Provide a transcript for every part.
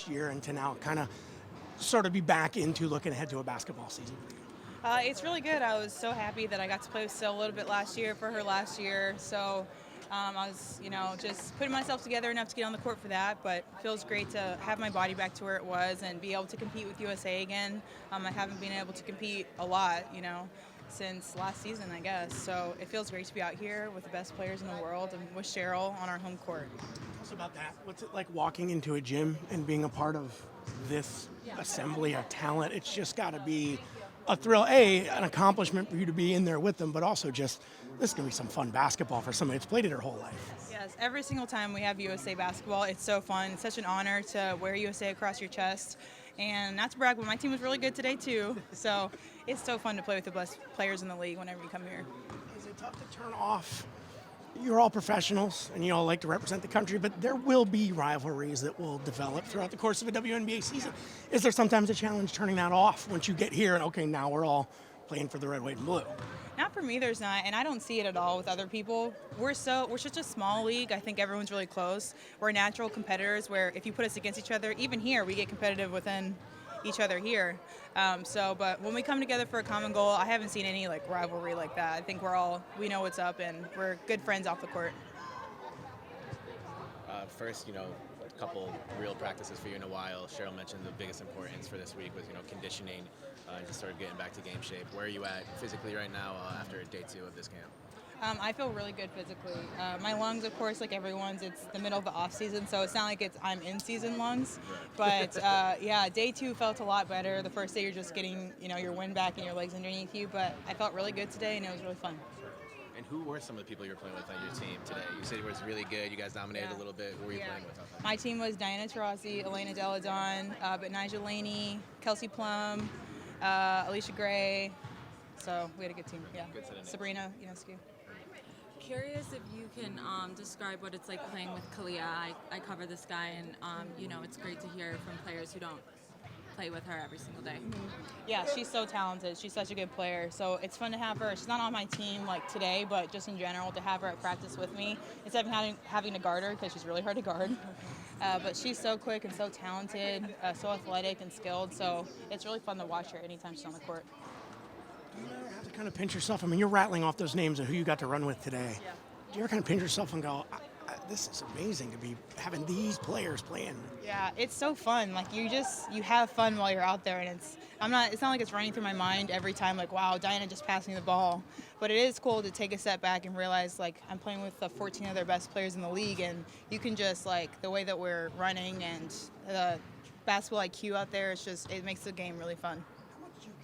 last year and to now kind of sort of be back into looking ahead to a basketball season? It's really good. I was so happy that I got to play with Sil a little bit last year for her last year. So I was, just putting myself together enough to get on the court for that. But it feels great to have my body back to where it was and be able to compete with USA again. I haven't been able to compete a lot, since last season, I guess. So it feels great to be out here with the best players in the world and with Cheryl on our home court. Tell us about that. What's it like walking into a gym and being a part of this assembly of talent? It's just got to be a thrill, an accomplishment for you to be in there with them, but also just this is going to be some fun basketball for somebody that's played it her whole life. Yes, every single time we have USA basketball, it's so fun. It's such an honor to wear USA across your chest. And not to brag, but my team was really good today too. So it's so fun to play with the best players in the league whenever you come here. Is it tough to turn off? You're all professionals and you all like to represent the country, but there will be rivalries that will develop throughout the course of a WNBA season. Is there sometimes a challenge turning that off once you get here and, okay, now we're all playing for the red, white, and blue? Not for me, there's not, and I don't see it at all with other people. We're such a small league. I think everyone's really close. We're natural competitors where if you put us against each other, even here, we get competitive within each other here. But when we come together for a common goal, I haven't seen any rivalry like that. I think we know what's up and we're good friends off the court. First, a couple real practices for you in a while. Cheryl mentioned the biggest importance for this week was, conditioning, just sort of getting back to game shape. Where are you at physically right now after day 2 of this camp? I feel really good physically. My lungs, of course, like everyone's, it's the middle of the off season, so it's not like I'm in season lungs. But day 2 felt a lot better. The first day you're just getting, your wind back and your legs underneath you. But I felt really good today, and it was really fun. And who were some of the people you were playing with on your team today? You said it was really good. You guys dominated a little bit. Who were you playing with? My team was Diana Taurasi, Elena Deladon, but Nigel Laney, Kelsey Plum, Alicia Gray. So we had a good team. Yeah. Good set of names. Sabrina Ionescu. Curious if you can describe what it's like playing with Kalia. I cover this guy, and it's great to hear from players who don't play with her every single day. Yeah, she's so talented. She's such a good player. So it's fun to have her. She's not on my team like today, but just in general to have her at practice with me instead of having to guard her because she's really hard to guard. But she's so quick and so talented, so athletic and skilled. So it's really fun to watch her anytime she's on the court. Do you ever have to kind of pinch yourself? I mean, you're rattling off those names of who you got to run with today. Yeah. Do you ever kind of pinch yourself and go, this is amazing to be having these players playing? Yeah, it's so fun. You have fun while you're out there, and it's not like it's running through my mind every time, wow, Diana just passed me the ball. But it is cool to take a step back and realize, I'm playing with the 14 other best players in the league, and you can just, the way that we're running and the basketball IQ out there, it makes the game really fun.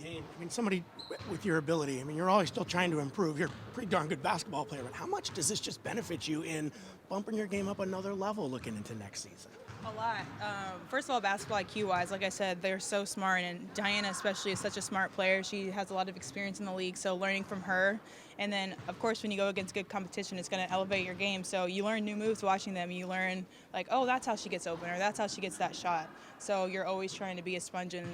Gain. I mean, somebody with your ability, you're always still trying to improve. You're a pretty darn good basketball player, but how much does this just benefit you in bumping your game up another level looking into next season? A lot. First of all, basketball IQ-wise, like I said, they're so smart, and Diana especially is such a smart player. She has a lot of experience in the league, so learning from her. And then, of course, when you go against good competition, it's going to elevate your game. So you learn new moves watching them. You learn, oh, that's how she gets open, or that's how she gets that shot. So you're always trying to be a sponge and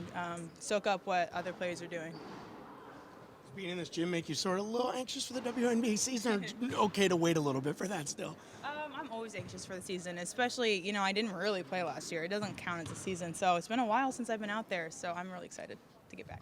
soak up what other players are doing. Does being in this gym make you sort of a little anxious for the WNBA season, or okay to wait a little bit for that still? I'm always anxious for the season, especially, I didn't really play last year. It doesn't count as a season. So it's been a while since I've been out there, so I'm really excited to get back.